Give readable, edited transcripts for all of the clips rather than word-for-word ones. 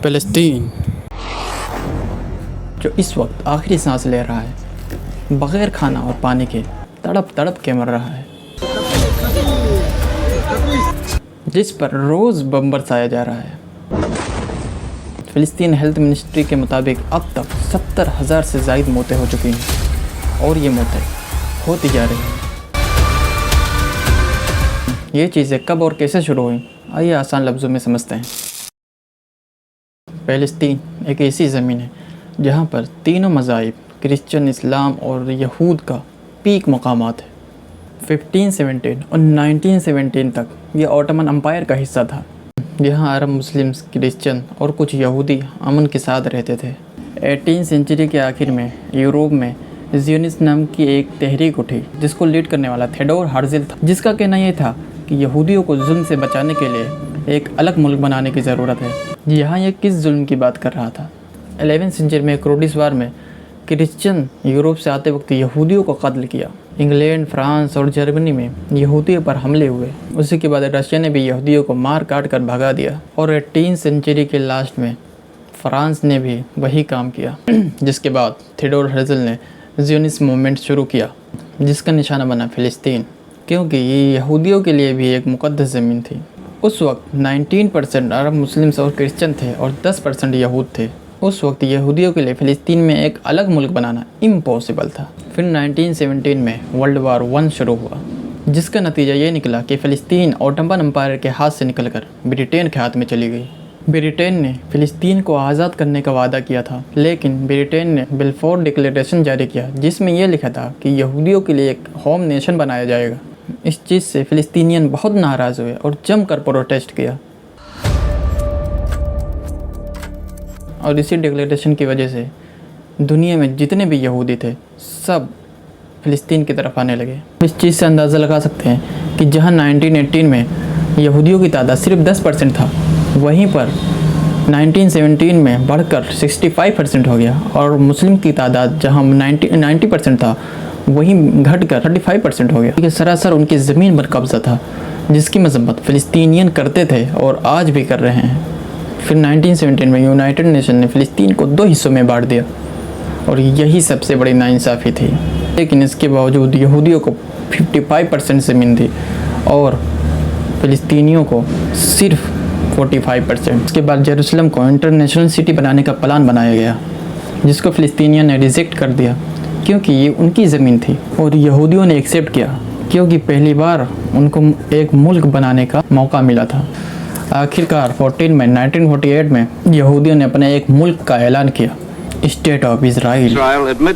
फ़लस्तीन जो इस वक्त आखिरी सांस ले रहा है, बग़ैर खाना और पानी के तड़प तड़प के मर रहा है, जिस पर रोज़ बम बरसाया जा रहा है। फ़लस्तीन हेल्थ मिनिस्ट्री के मुताबिक अब तक 70,000 से ज़ायद मौतें हो चुकी हैं और ये मौतें होती जा रही हैं। ये चीज़ें कब और कैसे शुरू हुई, आइए आसान लफ्ज़ों में समझते हैं। फ़लस्तीन एक ऐसी ज़मीन है जहाँ पर तीनों मज़ाहिब क्रिश्चियन, इस्लाम और यहूद का पीक मकामात है। 1517 और 1917 तक यह ऑटोमन एम्पायर का हिस्सा था। यहाँ अरब, मुस्लिम्स, क्रिश्चियन और कुछ यहूदी अमन के साथ रहते थे। 18वीं सेंचुरी के आखिर में यूरोप में ज़ियोनिस्ट नाम की एक तहरीक उठी, जिसको लीड करने वाला थेडोर हर्ज़ल था, जिसका कहना यह था कि यहूदियों को जुल्म से बचाने के लिए एक अलग मुल्क बनाने की ज़रूरत है। यहाँ यह किस जुल्म की बात कर रहा था? 11वीं सेंचुरी में क्रोडिस वार में क्रिश्चियन यूरोप से आते वक्त यहूदियों को कत्ल किया। इंग्लैंड, फ्रांस और जर्मनी में यहूदियों पर हमले हुए। उसी के बाद रशिया ने भी यहूदियों को मार काट कर भगा दिया। और 18वीं सेंचुरी के लास्ट में फ्रांस ने भी वही काम किया, जिसके बाद थेडोर हर्ज़ल ने ज़ियोनिस्ट मूवमेंट शुरू किया, जिसका निशाना बना फ़लस्तीन, क्योंकि ये यहूदियों के लिए भी एक मुक़द्दस ज़मीन थी। उस वक्त 19% अरब, मुस्लिम्स और क्रिश्चियन थे और 10% यहूद थे। उस वक्त यहूदियों के लिए फ़लस्तीन में एक अलग मुल्क बनाना इम्पॉसिबल था। फिर 1917 में वर्ल्ड वार 1 शुरू हुआ, जिसका नतीजा ये निकला कि फ़लस्तीन ऑटोमन एम्पायर के हाथ से निकलकर ब्रिटेन के हाथ में चली गई। ब्रिटेन ने फ़लस्तीन को आज़ाद करने का वादा किया था, लेकिन ब्रिटेन ने बिल्फोर डिक्लेरेशन जारी किया, जिसमें यह लिखा था कि यहूदियों के लिए एक होम नेशन बनाया जाएगा। इस चीज़ से फ़लस्तीनियन बहुत नाराज़ हुए और जमकर प्रोटेस्ट किया, और इसी डिक्लेरेशन की वजह से दुनिया में जितने भी यहूदी थे सब फ़लस्तीन की तरफ आने लगे। इस चीज़ से अंदाज़ा लगा सकते हैं कि जहां 1918 में यहूदियों की तादाद सिर्फ 10% था, वहीं पर 1917 में बढ़कर 65% हो गया, और मुस्लिम की तादाद जहां 90% था वहीं घटकर 35% हो गया। ये सरासर उनकी ज़मीन पर कब्ज़ा था, जिसकी मजम्मत फ़लस्तीनियन करते थे और आज भी कर रहे हैं। फिर 1917 में यूनाइटेड नेशन ने फ़लस्तीन को 2 हिस्सों में बांट दिया, और यही सबसे बड़ी नाइंसाफ़ी थी। लेकिन इसके बावजूद यहूदियों को 55% ज़मीन थी और फ़लस्तीनियों को सिर्फ 45%। इसके बाद जेरूसलम को इंटरनेशनल सिटी बनाने का प्लान बनाया गया, जिसको फ़लस्तीनियों ने रिजेक्ट कर दिया, क्योंकि ये उनकी ज़मीन थी, और यहूदियों ने एक्सेप्ट किया, क्योंकि पहली बार उनको एक मुल्क बनाने का मौका मिला था। आखिरकार 1948 में यहूदियों ने अपने एक मुल्क का ऐलान किया, स्टेट ऑफ इज़राइल। यहीं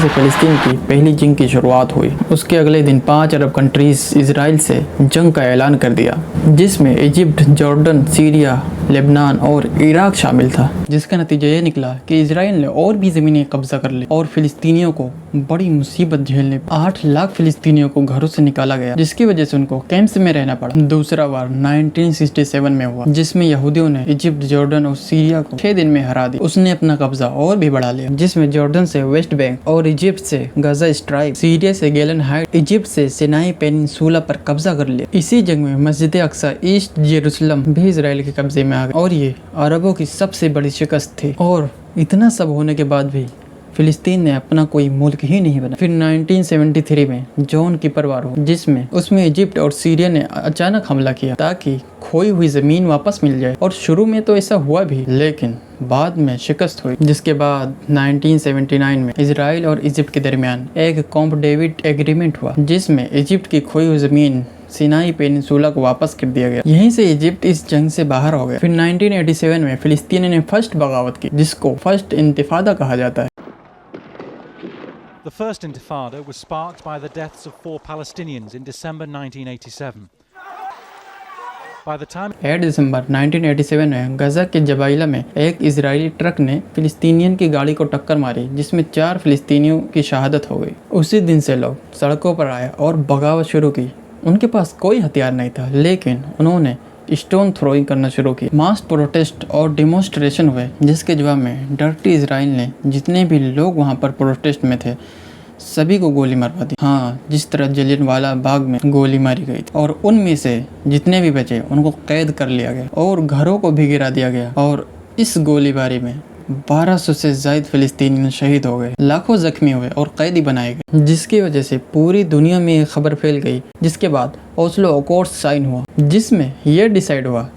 से फ़लस्तीन की पहली जंग की शुरुआत हुई। उसके अगले दिन 5 अरब कंट्रीज़ इज़राइल से जंग का ऐलान कर दिया, जिसमें इजिप्ट, जॉर्डन, सीरिया, लेबनान और इराक शामिल था, जिसका नतीजा ये निकला कि इज़राइल ने और भी ज़मीनें कब्जा कर ली और फ़लस्तीनियों को बड़ी मुसीबत झेलने। 8 लाख फ़लस्तीनियों को घरों से निकाला गया, जिसकी वजह से उनको कैंप्स में रहना पड़ा। दूसरा वार 1967 में हुआ, जिसमें यहूदियों ने इजिप्ट, जॉर्डन और सीरिया को 6 दिन में हरा दिया। उसने अपना कब्जा और भी बढ़ा लिया, जिसमें जॉर्डन से वेस्ट बैंक और इजिप्ट से गाजा स्ट्राइप, सीरिया से गोलन हाइट, इजिप्ट से सिनाई पेनिनसुला पर कब्जा कर लिया। इसी जंग में मस्जिद अक्सा, ईस्ट जेरूसलम भी इजराइल के कब्जे में आ गया, और ये अरबों की सबसे बड़ी शिकस्त थी। और इतना सब होने के बाद भी फ़लस्तीन ने अपना कोई मुल्क ही नहीं बना। फिर 1973 में जॉन कीपर वार हुआ, जिसमें उसमें इजिप्ट और सीरिया ने अचानक हमला किया ताकि खोई हुई ज़मीन वापस मिल जाए। और शुरू में तो ऐसा हुआ भी, लेकिन बाद में शिकस्त हुई, जिसके बाद 1979 में इजराइल और इजिप्ट के दरमियान एक कैंप डेविड एग्रीमेंट हुआ, जिसमें इजिप्ट की खोई हुई ज़मीन सिनाई पेनिनसुला को वापस कर दिया गया। यहीं से इजिप्ट इस जंग से बाहर हो गया। फिर 1987 में फ़लस्तीन ने फर्स्ट बगावत की, जिसको फर्स्ट इंतिफादा कहा जाता है। The first Intifada was sparked by the deaths of 4 Palestinians in December 1987. By the time 8 दिसंबर 1987 में गाजा के जबाइला में एक इजरायली ट्रक ने फ़लस्तीनियन की गाड़ी को टक्कर मारी, जिसमें 4 फ़लस्तीनियों की शहादत हो गई। उसी दिन से लोग सड़कों पर आए और बगावत शुरू की। उनके पास कोई हथियार नहीं था, लेकिन उन्होंने स्टोन थ्रोइंग करना शुरू की। मास प्रोटेस्ट और डेमोन्स्ट्रेशन हुए, जिसके जवाब में डर्टी इजराइल ने जितने भी लोग वहां पर प्रोटेस्ट में थे सभी को गोली मरवा दी। हाँ, जिस तरह जलियांवाला बाग में गोली मारी गई थी। और उनमें से जितने भी बचे उनको कैद कर लिया गया और घरों को भी गिरा दिया गया। और इस गोलीबारी में 1200 से ज्यादा फिलिस्तीनी शहीद हो गए, लाखों जख्मी हुए और कैदी बनाए गए, जिसकी वजह से पूरी दुनिया में ये खबर फैल गई। जिसके बाद ओस्लो अकॉर्ड साइन हुआ, जिसमें यह डिसाइड हुआ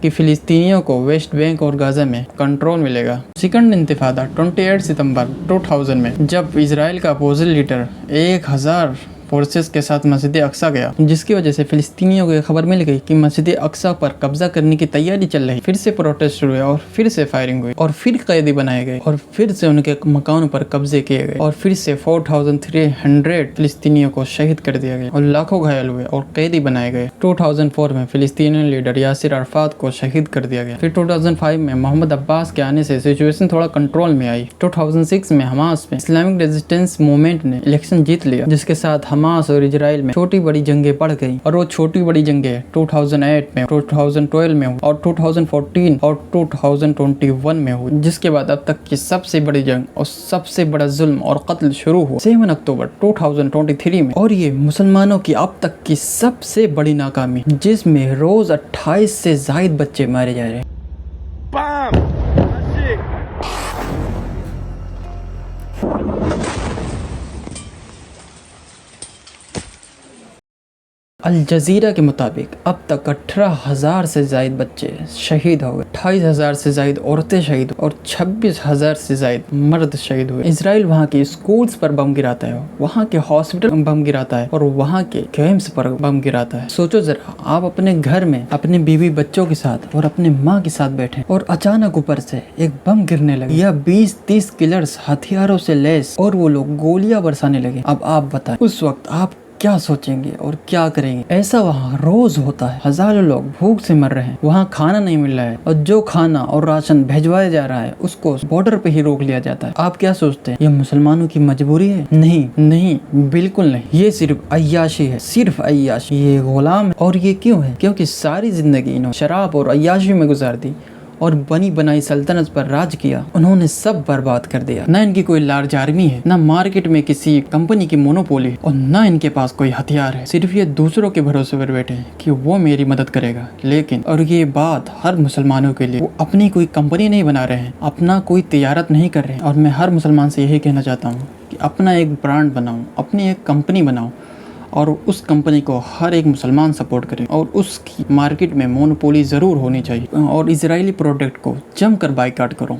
कि फिलिस्तीनियों को वेस्ट बैंक और गाजा में कंट्रोल मिलेगा। सेकंड इंतिफादा 28 सितंबर 2000 में, जब इजराइल का अपोजिट लीडर 1000 फोर्सेस के साथ मस्जिद अक्सा गया, जिसकी वजह से फिलिस्तीनियों को खबर मिल गई कि मस्जिद अक्सा पर कब्जा करने की तैयारी चल रही। फिर से प्रोटेस्ट हुए और फिर से फायरिंग हुई और फिर कैदी बनाए गए और फिर से उनके मकानों पर कब्जे किए गए और फिर से 4300 फिलिस्तीनियों को शहीद कर दिया गया और लाखों घायल हुए और कैदी बनाए गए। 2004 में फिलिस्तीनी लीडर यासिर अराफात को शहीद कर दिया गया। फिर 2005 में मोहम्मद अब्बास के आने से सिचुएशन थोड़ा कंट्रोल में आई। 2006 में हमास में इस्लामिक रेजिस्टेंस मूवमेंट ने इलेक्शन जीत लिया, जिसके साथ हमास और इजराइल में छोटी बड़ी जंगें बढ़ गई। और वो छोटी बड़ी जंगें 2008 में, 2012 में हुई और 2014 और 2021 में हुई, जिसके बाद अब तक की सबसे बड़ी जंग और सबसे बड़ा जुल्म और कत्ल शुरू हुआ 7 अक्टूबर 2023 में। और ये मुसलमानों की अब तक की सबसे बड़ी नाकामी, जिसमें रोज 28 से ज्यादा बच्चे मारे जा रहे हैं। अल जजीरा के मुताबिक अब तक 18,000 से ज्यादा बच्चे शहीद हो गए, 28,000 से ज्यादा औरतें शहीद और 26,000 से ज्यादा मर्द शहीद हुए। इजराइल वहाँ के स्कूल्स पर बम गिराता है, वहाँ के हॉस्पिटल में बम गिराता है और वहाँ के कैंप्स पर बम गिराता है। सोचो जरा, आप अपने घर में अपने बीवी बच्चों के साथ और अपने माँ के साथ बैठे और अचानक ऊपर से एक बम गिरने लगे या 20-30 किलर्स हथियारों से लैस और वो लोग गोलियां बरसाने लगे। अब आप बताएं, उस वक्त आप क्या सोचेंगे और क्या करेंगे? ऐसा वहाँ रोज होता है। हजारों लोग भूख से मर रहे हैं, वहाँ खाना नहीं मिल रहा है और जो खाना और राशन भिजवाया जा रहा है उसको बॉर्डर पे ही रोक लिया जाता है। आप क्या सोचते हैं, ये मुसलमानों की मजबूरी है? नहीं नहीं, बिल्कुल नहीं। ये सिर्फ अय्याशी है, सिर्फ अय्याशी। ये गुलाम है। और ये क्यों है? क्योंकि सारी जिंदगी इन्होंने शराब और अय्याशी में गुजार दी और बनी बनाई सल्तनत पर राज किया। उन्होंने सब बर्बाद कर दिया। ना इनकी कोई लार्ज आर्मी है, ना मार्केट में किसी कंपनी की मोनोपोली और ना इनके पास कोई हथियार है। सिर्फ ये दूसरों के भरोसे पर बैठे हैं कि वो मेरी मदद करेगा। लेकिन और ये बात हर मुसलमानों के लिए, वो अपनी कोई कंपनी नहीं बना रहे हैं, अपना कोई तिजारत नहीं कर रहे हैं। और मैं हर मुसलमान से यही कहना चाहता हूँ कि अपना एक ब्रांड बनाओ, अपनी एक कंपनी बनाओ और उस कंपनी को हर एक मुसलमान सपोर्ट करे और उसकी मार्केट में मोनोपोली ज़रूर होनी चाहिए और इजरायली प्रोडक्ट को जमकर बाइकाट करो।